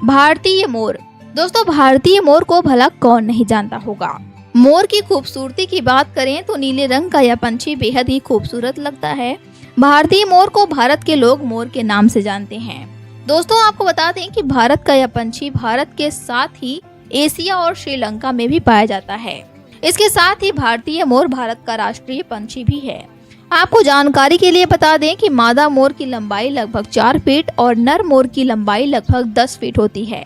भारतीय मोर। दोस्तों, भारतीय मोर को भला कौन नहीं जानता होगा। मोर की खूबसूरती की बात करें तो नीले रंग का यह पंछी बेहद ही खूबसूरत लगता है। भारतीय मोर को भारत के लोग मोर के नाम से जानते हैं। दोस्तों, आपको बता दें कि भारत का यह पंछी भारत के साथ ही एशिया और श्रीलंका में भी पाया जाता है। इसके साथ ही भारतीय मोर भारत का राष्ट्रीय पंछी भी है। आपको जानकारी के लिए बता दें कि मादा मोर की लंबाई लगभग 4 फीट और नर मोर की लंबाई लगभग 10 फीट होती है।